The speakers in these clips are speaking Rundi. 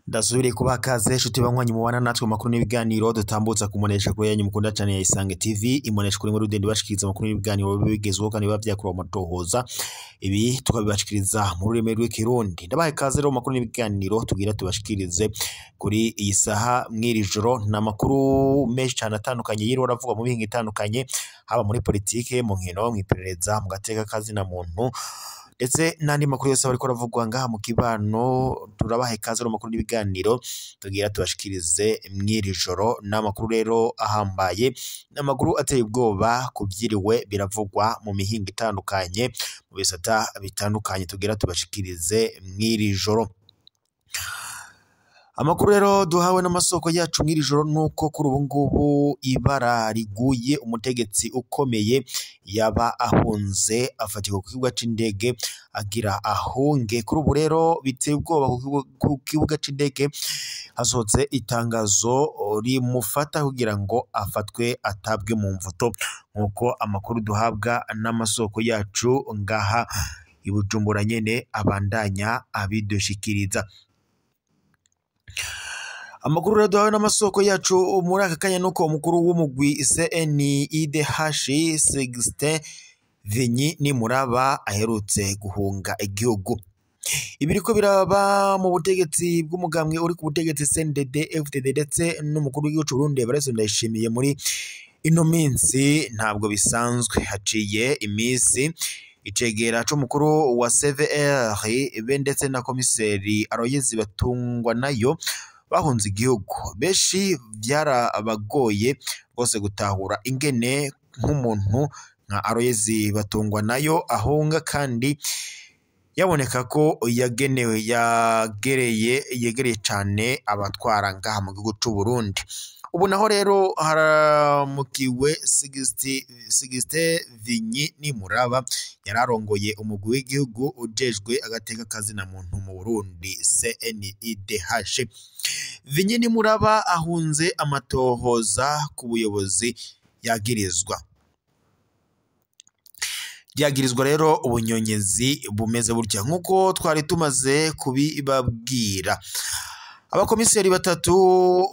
Ndasubiriye kubaha kaze nshuti banywanyi mubana natwe makuru n'ibiganiro dutambutsa kumunesha kuri yanyu mukunda cyane ya Isange TV imonesha kuri muri Rudende bashikiriza makuru n'ibiganiro bigezweho kandi bavyakuye mu matohoza ibi tukabibashikiriza mu rurimi rw'ikirundi. Ndabaye kaze rero makuru n'ibiganiro tugira tubashikirize kuri iyi saha mw'iri joro na makuru menshi cyane atandukanye yiri waravuga mu bihinga itandukanye haba muri politike mu nkino mw'iperereza mu gateka kazi na muntu ndetse n'andi makuru yose bariko ravugwa ngaha mu kibano. Turabahe kaze makuru n'ibiganiro tugira tubashikirize mw'iri joro n'amakuru rero ahambaye n'amakuru ateye ubwoba kuvyiriwe biravugwa mu mihinga itandukanye mu bisata bitandukanye tugira tubashikirize mw'iri joro. Amakuru rero duhawe n'amasoko yacu mw'iri joro nuko kuri ubu ngubu ibara riguye umutegetsi ukomeye yaba ahunze afatirwa ku kibuga c'indege agira ahunge. Kuri ubu rero biteye ubwoba ku kibuga c'indege hasohotse itangazo rimufata kugira ngo afatwe atabwe mu mvuto nkuko amakuru duhabwa n'amasoko yacu ngaha i Bujumbura nyene abandanya abidushikiriza. Amakuru rero duhawe n'amasoko yacu muri aka kanya nuko umukuru w'umugwi CNIDH Sixte Vinyi Nimuraba aherutse guhunga igihugu. Ibiriko biraba mu butegetsi bw'umugambwe uri ku butegetsi CNDD FDD ndetse n'umukuru w'igihugu c'Uburundi Evariste Ndayishimiye muri ino minsi ntabwo bisanzwe. Haciye imisi icegera c'umukuru wa CVR be ndetse na komiseri Aloysi Batungwanayo bahunze igihugu. Benshi byarabagoye bose gutahura ingene nk'umuntu nka Aloysi Batungwanayo ahunga kandi yaboneka ko yegereye cane abatwara ngaha mu gihugu c'Uburundi. Ubu naho rero haramukiwe Sixte Vinyi Nimuraba yararongoye umugwi w'igihugu ujejwe agateka kazi na muntu mu Burundi CNIDH. Vinyi Nimuraba ahunze amatohoza ku buyobozi yagirizwa rero ubunyonyezi bumeze burya nkuko twari tumaze kubibabwira. Abakomiseri batatu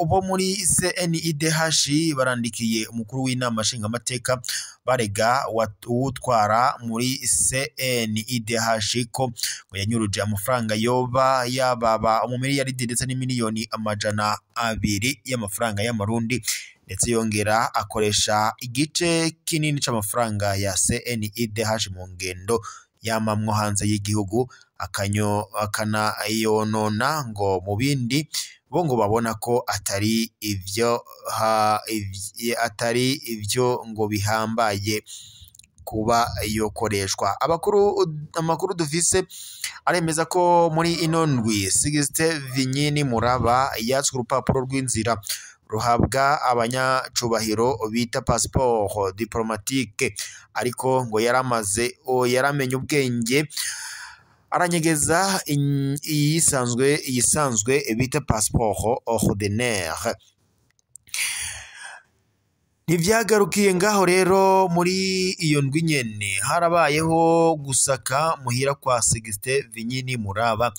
bo muri CNIDH barandikiye umukuru w'inama nshingamateka barega utwara muri CNIDH ko ngo yanyuruje amafaranga yoba yababa umumiliyaridi ndetse n'imiliyoni amajana 2 y'amafaranga y'amarundi ndetse yongera akoresha igice kinini c'amafaranga ya CNIDH mu ngendo yamamwo hanze y'igihugu akanayonona ngo mu bindi bo ngo babona ko atari ivyo ngo bihambaye kuba yokoreshwa. Amakuru dufise aremeza ko muri ino ndwi Sixte Vinyi Nimuraba yatswe urupapuro rw'inzira ruhabwa abanyacubahiro bita passeport diplomatique ariko ngo yaramenye ubwenge aranyegeza iyisanzwe bita passeport ordinaire. Ntivyagarukiye ngaho rero muri iyo ndwi nyene harabayeho gusaka muhira kwa Sixte Vinyi Nimuraba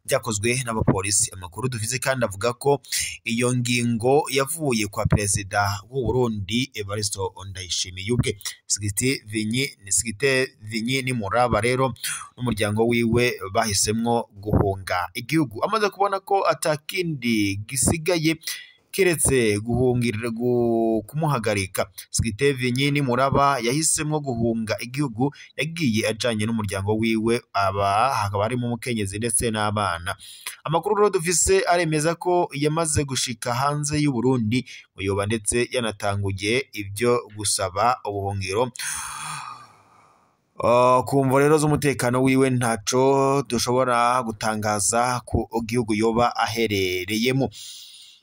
byakozwe n'abapolisi. Amakuru dufise kandi avuga ko iyo ngingo yavuye kwa perezida w'u Burundi Evariste Ndayishimiye ubwe. Sixte Vinyi Nimuraba rero n'umuryango wiwe bahisemwo guhunga igihugu amaze kubona ko atakindi gisigaye kiretse kumuhagarika. Sixte Vinyi Nimuraba yahisemwo guhunga igihugu yagiye ajanye n'umuryango wiwe hakaba harimo umukenyezi ndetse n'abana. Amakuru rero dufise aremeza ko yamaze gushika hanze y'u Burundi yoba ndetse yanatanguye ibyo gusaba ubuhungiro. Kumva rero z'umutekano wiwe ntaco dushobora gutangaza ku gihugu yoba aherereyemo.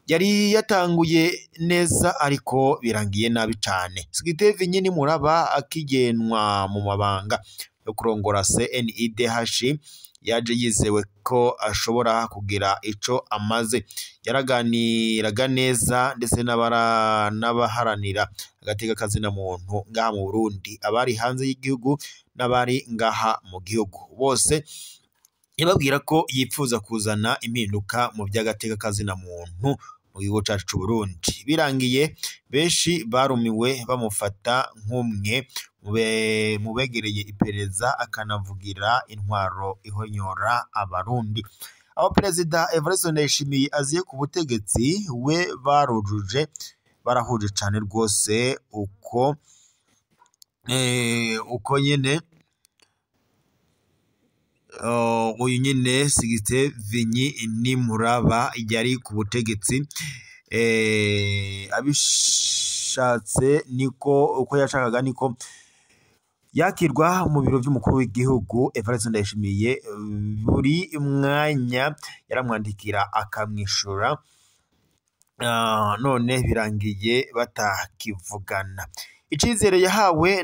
Yari yatanguye neza ariko birangiye nabi cane. Sixte Vinyi Nimuraba akigenwa mu mabanga yo kurongora CNIDH yaje yizewe ko ashobora kugira ico amaze. Yaraganiraga neza ndetse n'abaharanira agateka kazina muntu ngaha mu Burundi, abari hanze y'igihugu n'abari ngaha mu gihugu, bose yababwira ko yipfuza kuzana impinduka mu by'agateka kazina muntu mu gihugu cyacu cy'u Burundi. Birangiye benshi barumiwe bamufata nk'umwe mu begereye iperereza akanavugira intwaro ihonyora abarundi. Abo Perezida Evariste Ndayishimiye aziye ku butegetsi we barahuje cyane rwose uko nyene uyu nyine Sigiste Vinyi Nimuraba yari ku butegetsi abishatse niko uko yashakaga niko yakirwa mu biro by'umukuru w'igihugu. Evariste Ndayishimiye buri mwanya yaramwandikira akamwishura, none birangiye batakivugana. Icizere yahawe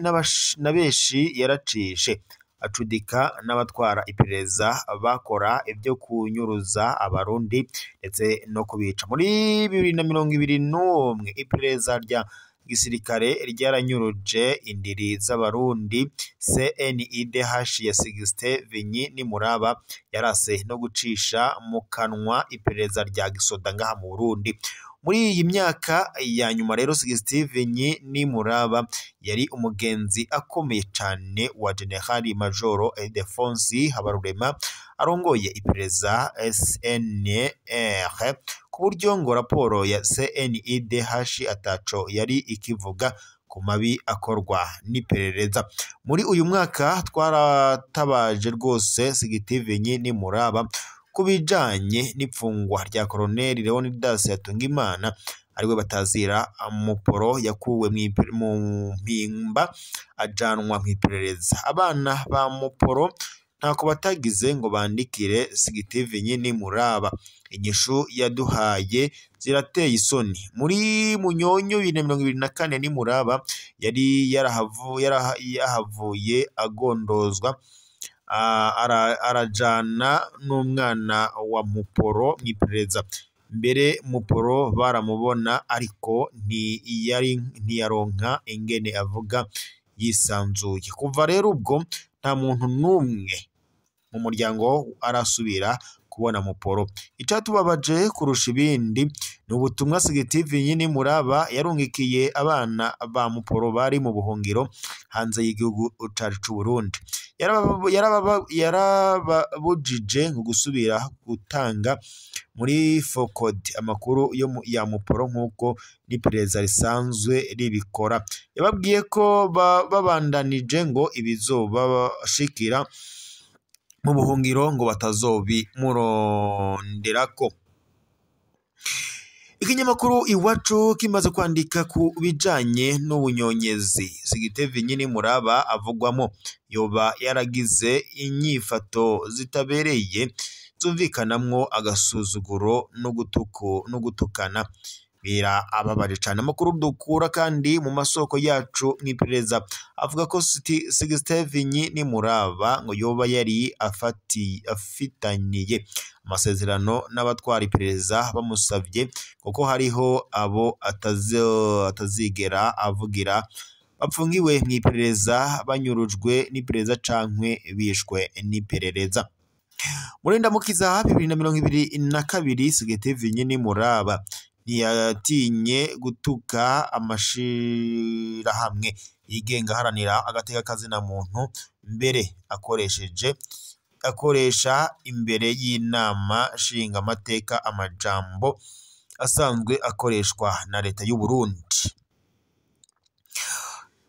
na benshi yaracishe, acudika n'abatwara iperereza bakora ibyo kunyuruza abarundi ndetse no kubica. Muri 2021 iperereza rya gisirikare ryaranyuruje indiri z'abarundi. CNIDH ya Sigiste Vinyi Nimuraba yarase no gucisha mu kanwa iperereza rya gisoda ngaha mu Burundi. Muri iyi myaka ya nyuma rero Sigiste Vinyi Nimuraba yari umugenzi akomeye cyane wa General Major Ildefonsi Habarurema arongoye iperereza SNR, ku buryo ngo raporo ya CNIDH ataco yari ikivuga ku mabi akorwa n'iperereza. Muri uyu mwaka twaratabaje rwose Sigiste Vinyi Nimuraba kubijanye n'ipfungwa rya Colonel Leonidas Hatungimana ariwe batazira Muporo yakuwe mu mpimba ajanwa mu iperereza. Abana ba Muporo ntako batagize ngo bandikire Sigiste Vinyi Nimuraba. Inyishu yaduhaye zirateye isoni. Muri Munyonyo 2024 Nimuraba yari yahavuye agondozwa arajana n'umwana wa Muporo mu iperereza. Mbere Muporo baramubona ariko ntiyaronka ingene avuga yisanzuye. Kuva rero ubwo nta muntu n'umwe mu muryango arasubira kubona Muporo. Icatubabaje kurusha ibindi ni ubutumwa Sigiste Vinyi Nimuraba yarungikiye abana ba Muporo bari mu buhungiro hanze y'igihugu cacu c'u Burundi. Yarababujije gusubira gutanga muri Focod amakuru ya Muporo nk'uko n'iperereza risanzwe ribikora. Yababwiye ko babandanije ngo ibizobashikira mu buhungiro ngo batazobimuronderako. Ikinyamakuru Iwacu kimaze kwandika ku bijanye n'ubunyonyezi Sigiste Vinyi Nimuraba avugwamo yoba yaragize inyifato zitabereye zumvikanamwo agasuzuguro no gutukana. Ababaje cyane. Amakuru dukura kandi mu masoko yacu nk'iperereza avuga ko Sigiste Vinyi Nimuraba ngo yoba yari afitaniye amasezerano n'abatwara iperereza bamusavye kuko hariho abo atazigera avugira bapfungiwe mu iperereza banyurujwe n'iperereza cankwe bishwe n'iperereza. Muri Ndamukiza 2022 Sigiste Vinyi Nimuraba ntiyatinye gutuka amashirahamwe yigenga haranira agateka kazina muntu, mbere akoresha imbere y'inama nshinga amateka amajambo asanzwe akoreshwa na leta y'u Burundi.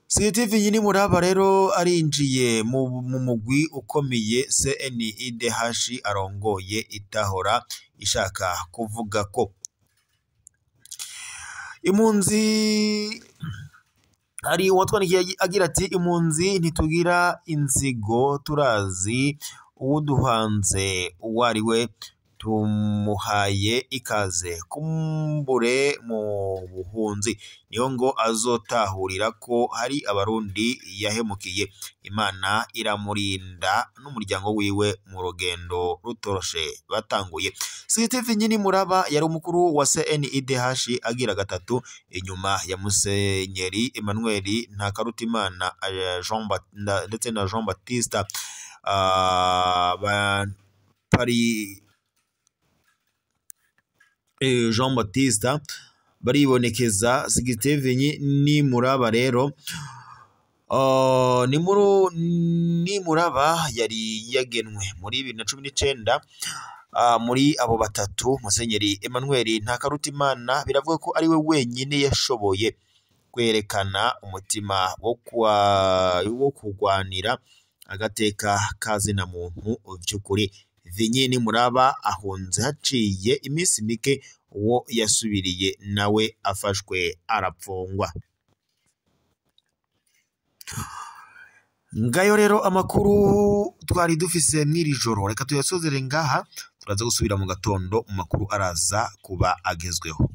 Sigiste Vinyi Nimuraba rero arinjiye mu mugwi ukomeye CNIDH arongoye itahora ishaka kuvuga ko impunzi hari uwatwandikiye agira ati impunzi ntitugira inzigo turazi uwuduhanze uwariwe tumuhaye ikaze kumbure mu buhunzi niyo ngo azotahurira ko hari abarundi yahemukiye. Imana iramurinda n'umuryango wiwe mu rugendo rutoroshe batanguye. Steve Nyinimuraba yari umukuru wa CNIDH agira gatatu inyuma ya Musenyeri Emmanuel Ntakarutimana ndetse na Jean Baptiste Jean Baptiste baribonekeza. Steve Nyinimuraba rero Nimuraba yari yagenwe muri 2019 muri abo batatu. Musenyeri Emmanuel Ntakarutimana biravuga ko ari we wenyine yashoboye kwerekana umutima wo kugwanira agateka kazina muntu by'ukuri. Nyinimuraba ahunze haciye iminsi mike uwo yasubiriye nawe afashwe arapfungwa. Ngayo rero amakuru twari dufise mw'iri joro, reka tuyasozere ngaha, turaza gusubira mu gatondo mu makuru araza kuba agezweho.